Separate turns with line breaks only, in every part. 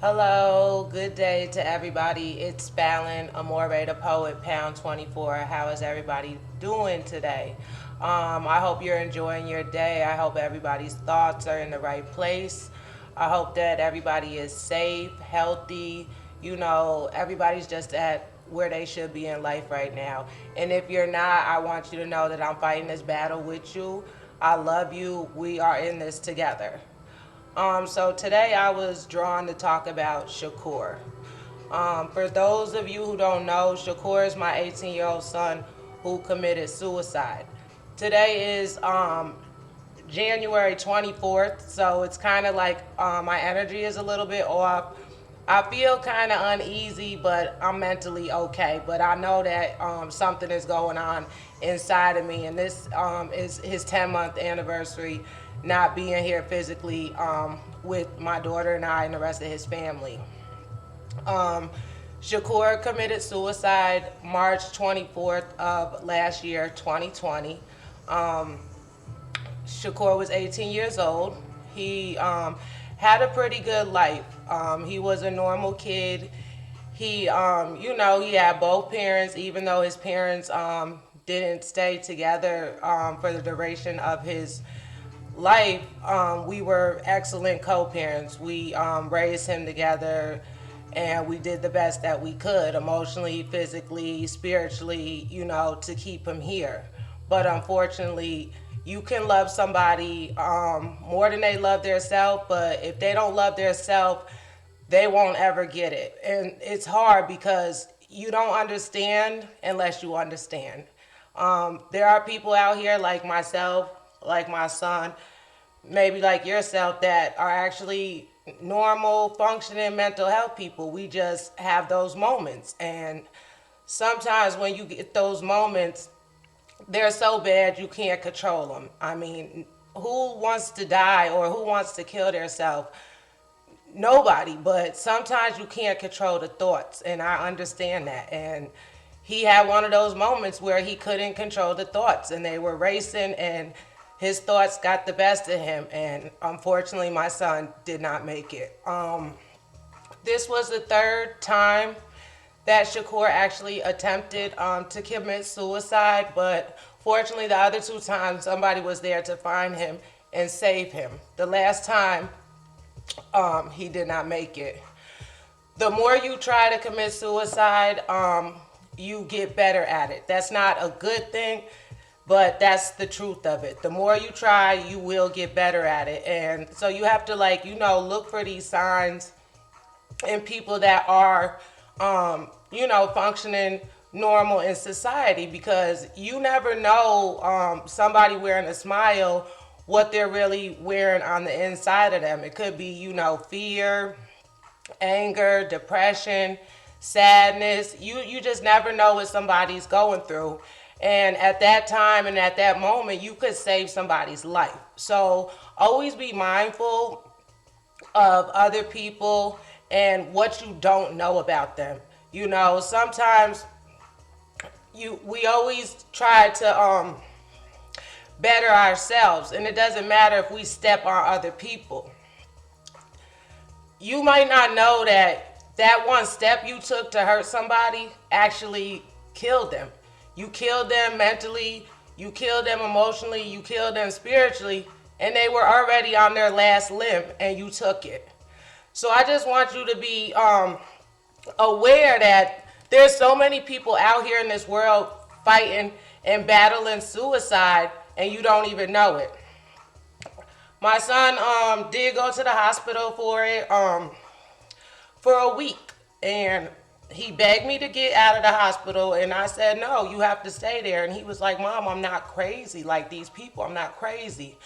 Hello, good day to everybody. It's Fallon, Amor'eThePoet, pound 24. How is everybody doing today? I hope you're enjoying your day. I hope everybody's thoughts are in the right place. I hope that everybody is safe, healthy. Everybody's just at where they should be in life right now. And if you're not, I want you to know that I'm fighting this battle with you. I love you. We are in this together. So today I was drawn to talk about Shakur. For those of you who don't know, Shakur is my 18-year-old son who committed suicide. Today is January 24th, so it's kind of like my energy is a little bit off. I feel kind of uneasy, but I'm mentally okay. But I know that something is going on inside of me, and this is his 10-month anniversary not being here physically with my daughter and I and the rest of his family. Um, Shakur committed suicide March 24th of last year, 2020. Um, Shakur was 18 years old. He had a pretty good life. He was a normal kid. He had both parents, even though his parents didn't stay together for the duration of his life. We were excellent co-parents. We raised him together, and we did the best that we could, emotionally, physically, spiritually, to keep him here. But unfortunately, you can love somebody more than they love their self, but if they don't love their self, they won't ever get it. And it's hard because you don't understand unless you understand. There are people out here like myself, like my son, maybe like yourself, that are actually normal, functioning mental health people. We just have those moments. And sometimes when you get those moments, they're so bad you can't control them. I mean, who wants to die or who wants to kill themselves? Nobody. But sometimes you can't control the thoughts, and I understand that. And he had one of those moments where he couldn't control the thoughts, and they were racing, and his thoughts got the best of him. And unfortunately, my son did not make it. This was the third time that Shakur actually attempted to commit suicide, but fortunately, the other two times somebody was there to find him and save him. The last time, he did not make it. The more you try to commit suicide, you get better at it. That's not a good thing, but that's the truth of it. The more you try, you will get better at it. And so you have to, look for these signs in people that are, functioning normal in society, because you never know somebody wearing a smile, what they're really wearing on the inside of them. It could be, fear, anger, depression, sadness. You just never know what somebody's going through. And at that time and at that moment, you could save somebody's life. So always be mindful of other people and what you don't know about them. Sometimes we always try to better ourselves, and it doesn't matter if we step on other people. You might not know that that one step you took to hurt somebody actually killed them. You killed them mentally, you killed them emotionally, you killed them spiritually, and they were already on their last limb and you took it. So I just want you to be aware that there's so many people out here in this world fighting and battling suicide, and you don't even know it. My son did go to the hospital for it for a week, and he begged me to get out of the hospital, and I said, no, you have to stay there. And he was like, Mom, I'm not crazy like these people. I'm not crazy.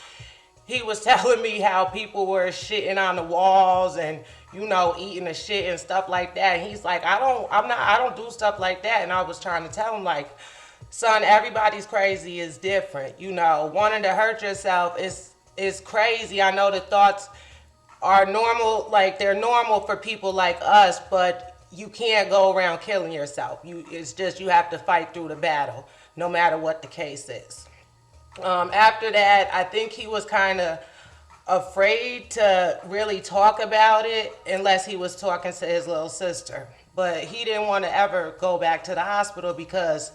He was telling me how people were shitting on the walls and, eating the shit and stuff like that. And he's like, I don't do stuff like that. And I was trying to tell him, like, son, everybody's crazy is different. Wanting to hurt yourself is crazy. I know the thoughts are normal, like they're normal for people like us, but you can't go around killing yourself. It's just you have to fight through the battle, no matter what the case is. After that, I think he was kind of afraid to really talk about it unless he was talking to his little sister. But he didn't want to ever go back to the hospital because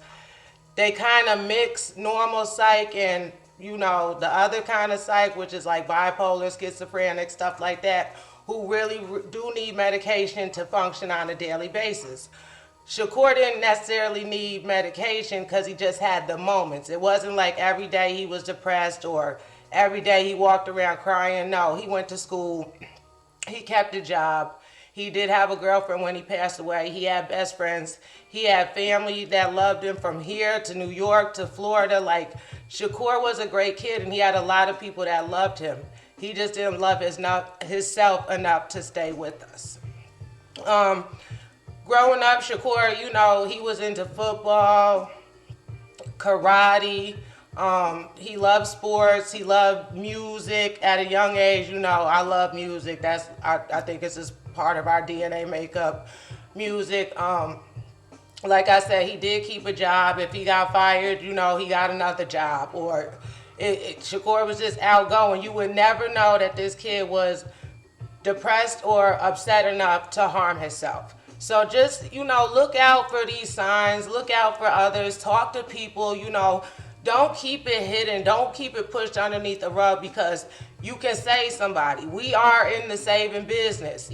they kind of mix normal psych and the other kind of psych, which is like bipolar, schizophrenic, stuff like that, who really do need medication to function on a daily basis. Shakur didn't necessarily need medication because he just had the moments. It wasn't like every day he was depressed or every day he walked around crying. No, he went to school. He kept a job. He did have a girlfriend when he passed away. He had best friends. He had family that loved him from here to New York to Florida. Like, Shakur was a great kid, and he had a lot of people that loved him. He just didn't love himself enough to stay with us. Growing up, Shakur, he was into football, karate. He loved sports. He loved music at a young age. I love music. I think it's just part of our DNA makeup. Music. Like I said, he did keep a job. If he got fired, he got another job. Or Shakur was just outgoing. You would never know that this kid was depressed or upset enough to harm himself. So just, look out for these signs. Look out for others. Talk to people, Don't keep it hidden. Don't keep it pushed underneath the rug because you can save somebody. We are in the saving business.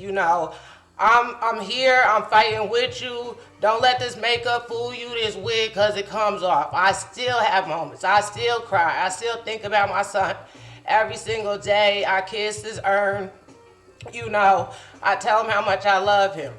I'm here. I'm fighting with you. Don't let this makeup fool you, this wig, because it comes off. I still have moments. I still cry. I still think about my son every single day. I kiss his urn. I tell him how much I love him.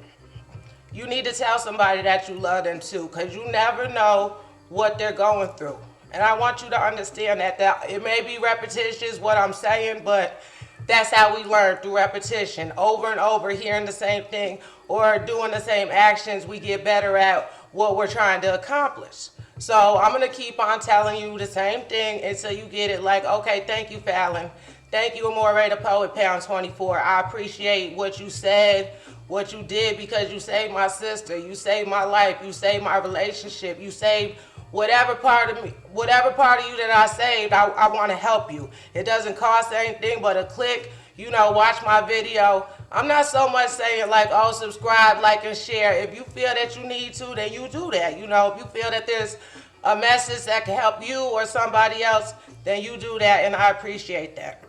You need to tell somebody that you love them too, because you never know what they're going through. And I want you to understand that it may be repetitious what I'm saying, but that's how we learn, through repetition. Over and over, hearing the same thing or doing the same actions, we get better at what we're trying to accomplish. So I'm going to keep on telling you the same thing until you get it. Like, okay, thank you, Fallon. Thank you, Amor'eThePoet, pound 24. I appreciate what you said, what you did, because you saved my sister. You saved my life. You saved my relationship. You saved whatever part of me, whatever part of you that I saved. I want to help you. It doesn't cost anything but a click. Watch my video. I'm not so much saying like, oh, subscribe, like, and share. If you feel that you need to, then you do that. If you feel that there's a message that can help you or somebody else, then you do that, and I appreciate that.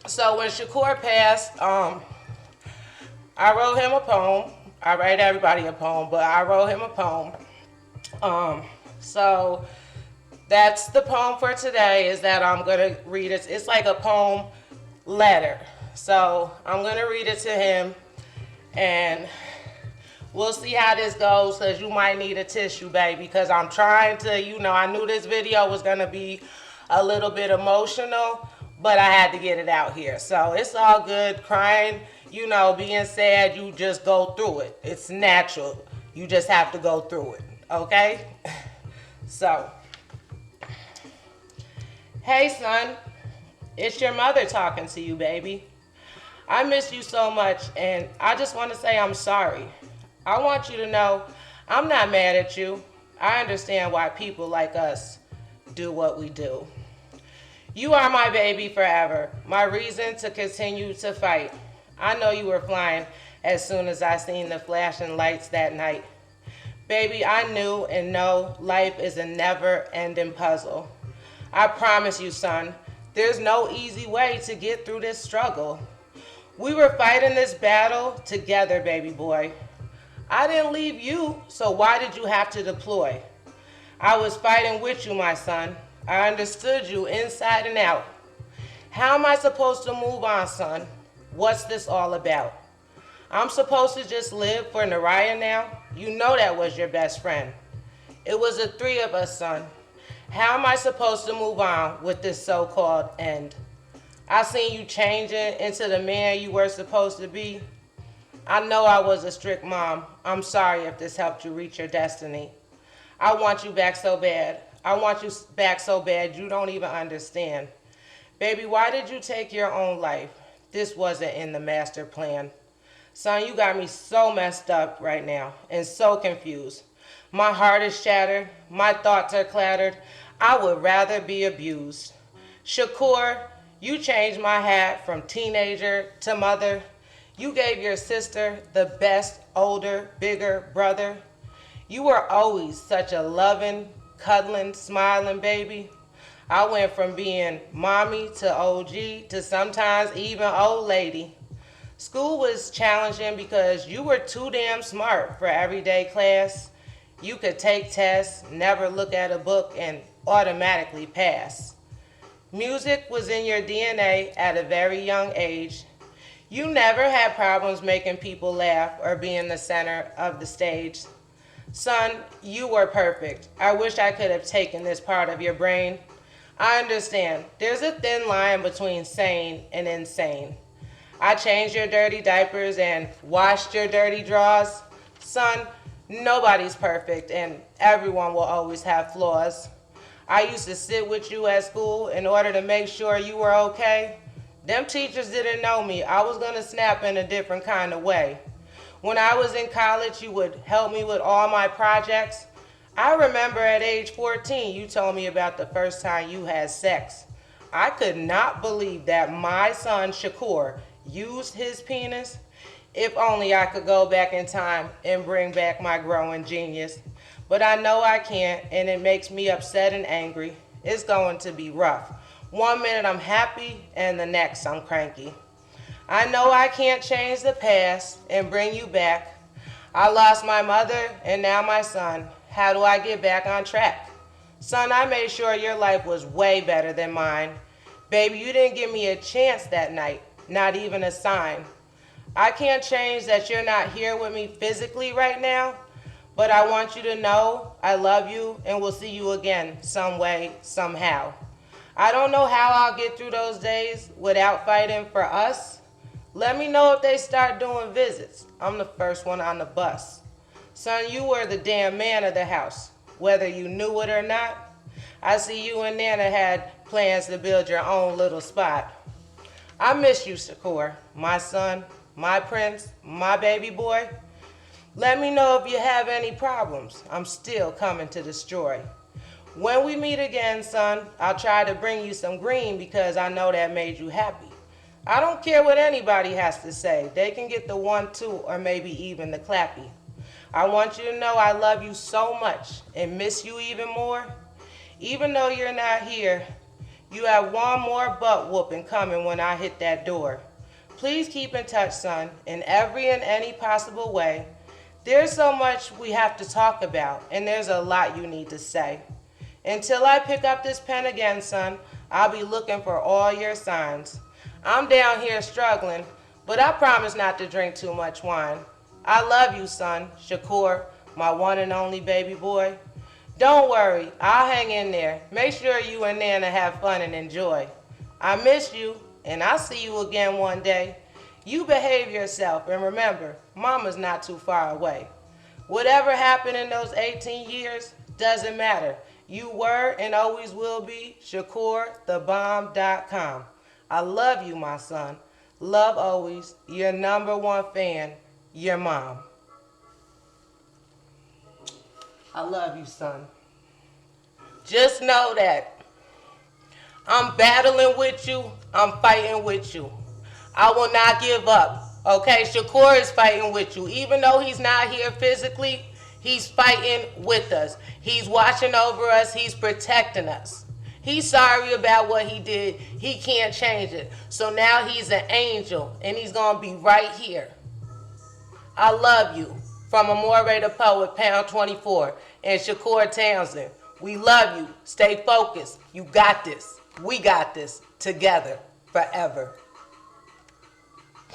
So when Shakur passed, I wrote him a poem. I write everybody a poem, but I wrote him a poem. So that's the poem for today, is that I'm going to read it. It's like a poem letter. So I'm going to read it to him, and we'll see how this goes, because you might need a tissue, baby, because I'm trying to, I knew this video was going to be a little bit emotional, but I had to get it out here. So it's all good. Crying, being sad, you just go through it. It's natural. You just have to go through it, okay? So, hey, son, it's your mother talking to you, baby. I miss you so much, and I just want to say I'm sorry. I want you to know I'm not mad at you. I understand why people like us do what we do. You are my baby forever, my reason to continue to fight. I know you were flying as soon as I seen the flashing lights that night. Baby, I knew and know life is a never-ending puzzle. I promise you, son, there's no easy way to get through this struggle. We were fighting this battle together, baby boy. I didn't leave you, so why did you have to deploy? I was fighting with you, my son. I understood you inside and out. How am I supposed to move on, son? What's this all about? I'm supposed to just live for Naraya now? You know that was your best friend. It was the three of us, son. How am I supposed to move on with this so-called end? I seen you changing into the man you were supposed to be. I know I was a strict mom. I'm sorry if this helped you reach your destiny. I want you back so bad. I want you back so bad you don't even understand. Baby, why did you take your own life? This wasn't in the master plan. Son, you got me so messed up right now and so confused. My heart is shattered. My thoughts are clattered. I would rather be abused. Shakur, You changed my hat from teenager to mother. You gave your sister the best older, bigger brother. You were always such a loving, cuddling, smiling baby. I went from being mommy to OG to sometimes even old lady. School was challenging because you were too damn smart for everyday class. You could take tests, never look at a book, and automatically pass. Music was in your DNA at a very young age. You never had problems making people laugh or being the center of the stage. Son, you were perfect. I wish I could have taken this part of your brain. I understand. There's a thin line between sane and insane. I changed your dirty diapers and washed your dirty drawers. Son, nobody's perfect and everyone will always have flaws. I used to sit with you at school in order to make sure you were okay. Them teachers didn't know me. I was going to snap in a different kind of way. When I was in college, you would help me with all my projects. I remember at age 14, you told me about the first time you had sex. I could not believe that my son, Shakur, used his penis. If only I could go back in time and bring back my growing genius. But I know I can't, and it makes me upset and angry. It's going to be rough. One minute I'm happy, and the next I'm cranky. I know I can't change the past and bring you back. I lost my mother and now my son. How do I get back on track? Son, I made sure your life was way better than mine. Baby, you didn't give me a chance that night, not even a sign. I can't change that you're not here with me physically right now, but I want you to know I love you and will see you again some way, somehow. I don't know how I'll get through those days without fighting for us. Let me know if they start doing visits. I'm the first one on the bus. Son, you were the damn man of the house, whether you knew it or not. I see you and Nana had plans to build your own little spot. I miss you, Shakur, my son, my prince, my baby boy. Let me know if you have any problems. I'm still coming to destroy. When we meet again, son, I'll try to bring you some green because I know that made you happy. I don't care what anybody has to say. They can get the 1, 2, or maybe even the clappy. I want you to know I love you so much and miss you even more. Even though you're not here, you have one more butt whooping coming when I hit that door. Please keep in touch, son, in every and any possible way. There's so much we have to talk about, and there's a lot you need to say. Until I pick up this pen again, son, I'll be looking for all your signs. I'm down here struggling, but I promise not to drink too much wine. I love you, son, Shakur, my one and only baby boy. Don't worry, I'll hang in there. Make sure you and Nana have fun and enjoy. I miss you, and I'll see you again one day. You behave yourself, and remember, Mama's not too far away. Whatever happened in those 18 years doesn't matter. You were and always will be ShakurTheBomb.com. I love you, my son. Love always. Your #1 fan, your mom. I love you, son. Just know that I'm battling with you. I'm fighting with you. I will not give up. Okay, Shakur is fighting with you. Even though he's not here physically, he's fighting with us. He's watching over us. He's protecting us. He's sorry about what he did. He can't change it. So now he's an angel, and he's going to be right here. I love you. From Amor'eThePoet, pound 24, and Shakur Townsend. We love you. Stay focused. You got this. We got this. Together. Forever.